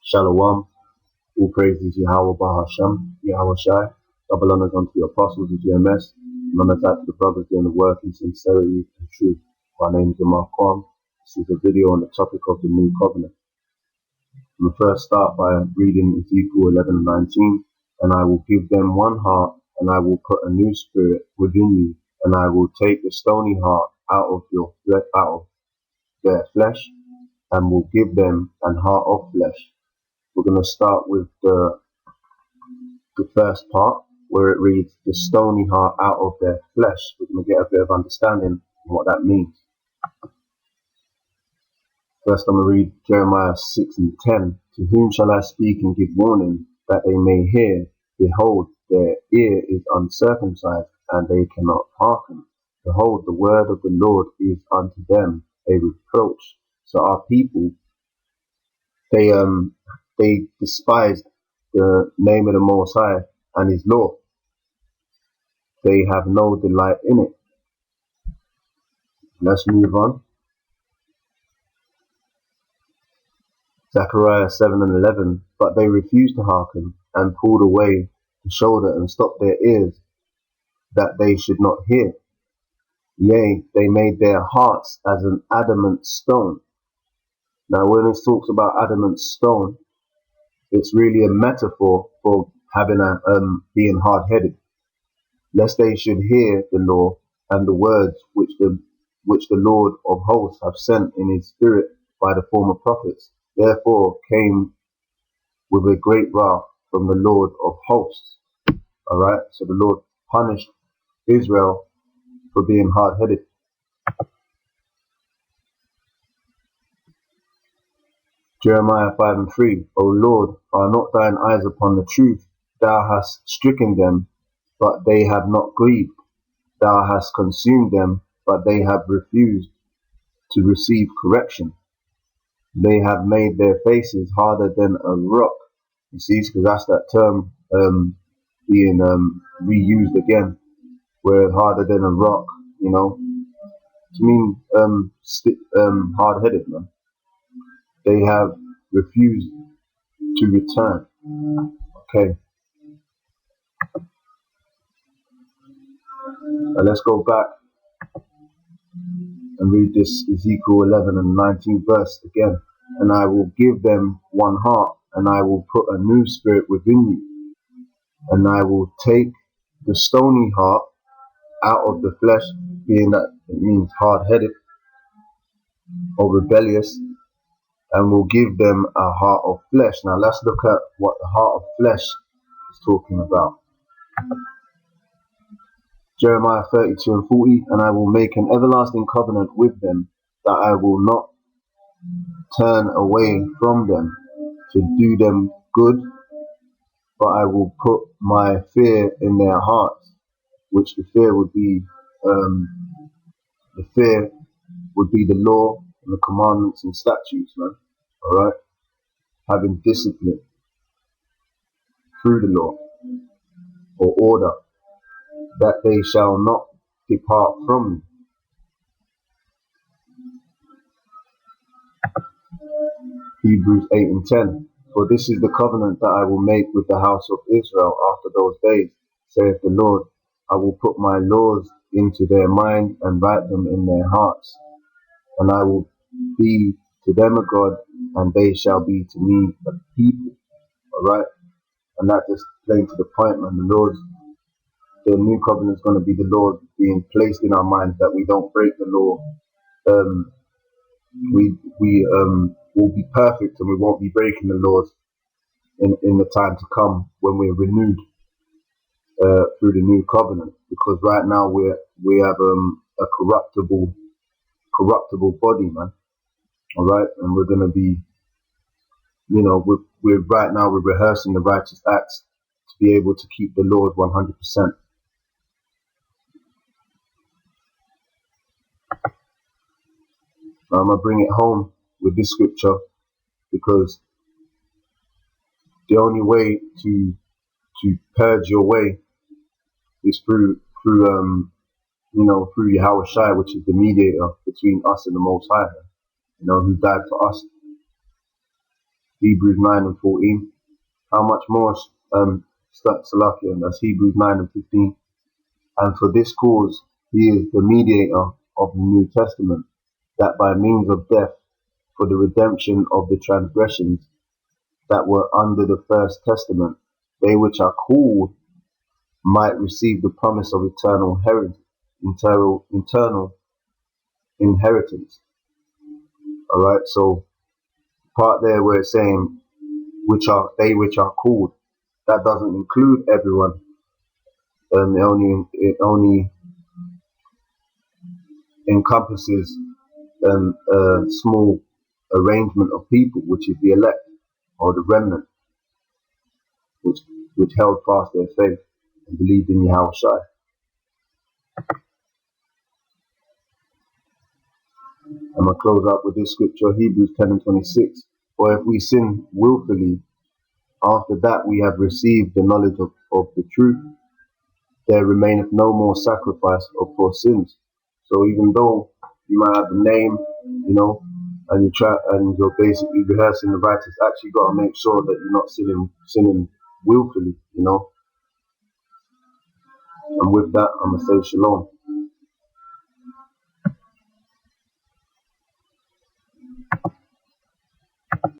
Shalom. All praises YAHAWAH, SHAM, YAHAWASHI. Double honors unto the apostles of GMS, and honors out to the brothers doing the work in sincerity and truth. My name is Amar Kwan. This is a video on the topic of the new covenant. We'll first start by reading Ezekiel 11 and 19. And I will give them one heart, and I will put a new spirit within you, and I will take the stony heart out of their flesh, and will give them an heart of flesh. We're going to start with the first part, where it reads, the stony heart out of their flesh. We're going to get a bit of understanding on what that means. First, I'm going to read Jeremiah 6 and 10. To whom shall I speak and give warning, that they may hear? Behold, their ear is uncircumcised, and they cannot hearken. Behold, the word of the Lord is unto them a reproach. So our people, they despised the name of the Most High and His law. They have no delight in it. Let's move on. Zechariah 7 and 11. But they refused to hearken, and pulled away the shoulder, and stopped their ears, that they should not hear. Yea, they made their hearts as an adamant stone. Now, when it talks about adamant stone, it's really a metaphor for having being hard-headed, lest they should hear the law and the words which the Lord of hosts have sent in His Spirit by the former prophets. Therefore came with a great wrath from the Lord of hosts. All right, so the Lord punished Israel for being hard-headed. Jeremiah 5 and 3. O Lord, are not thine eyes upon the truth? Thou hast stricken them, but they have not grieved. Thou hast consumed them, but they have refused to receive correction. They have made their faces harder than a rock. You see, because that's that term being reused again, where harder than a rock, you know, to mean hard-headed, man. They have refused to return. Okay. Now let's go back and read this Ezekiel 11 and 19 verse again. And I will give them one heart, and I will put a new spirit within you, and I will take the stony heart out of the flesh, being that it means hard-headed or rebellious, and will give them a heart of flesh. Now let's look at what the heart of flesh is talking about. Jeremiah 32 and 40. And I will make an everlasting covenant with them, that I will not turn away from them to do them good, but I will put my fear in their hearts, which the fear would be the law and the commandments and statutes, man. All right, having discipline through the law or order, that they shall not depart from me. Hebrews 8 and 10. For this is the covenant that I will make with the house of Israel after those days, saith the Lord. I will put my laws into their mind, and write them in their hearts. And I will be to them a God, and they shall be to me a people. Alright? And that just plain to the point, man. The new covenant is going to be the Lord being placed in our minds, that we don't break the law. We will be perfect, and we won't be breaking the laws in the time to come, when we're renewed through the new covenant. Because right now we have a corruptible body, man. All right, and we're going to be, you know, we're right now we're rehearsing the righteous acts to be able to keep the laws 100%. I'm going to bring it home with this scripture, because the only way to purge your way is through YAHAWASHI, which is the mediator between us and the Most High, you know, who died for us. Hebrews 9 and 14. How much more, Salakia, that's Hebrews 9 and 15. And for this cause, he is the mediator of the New Testament, that by means of death, for the redemption of the transgressions that were under the first testament, they which are called might receive the promise of eternal inheritance. All right, so part there where it's saying which are which are called, that doesn't include everyone. It only encompasses a small arrangement of people, which is the elect or the remnant, which held fast their faith and believed in Yahawashi. I'm going to close up with this scripture, Hebrews 10 and 26. For if we sin willfully, after that we have received the knowledge of the truth, there remaineth no more sacrifice for sins. So even though you might have the name, and you're basically rehearsing the righteous acts, you got to make sure that you're not sinning willfully, And with that, I'm going to say shalom.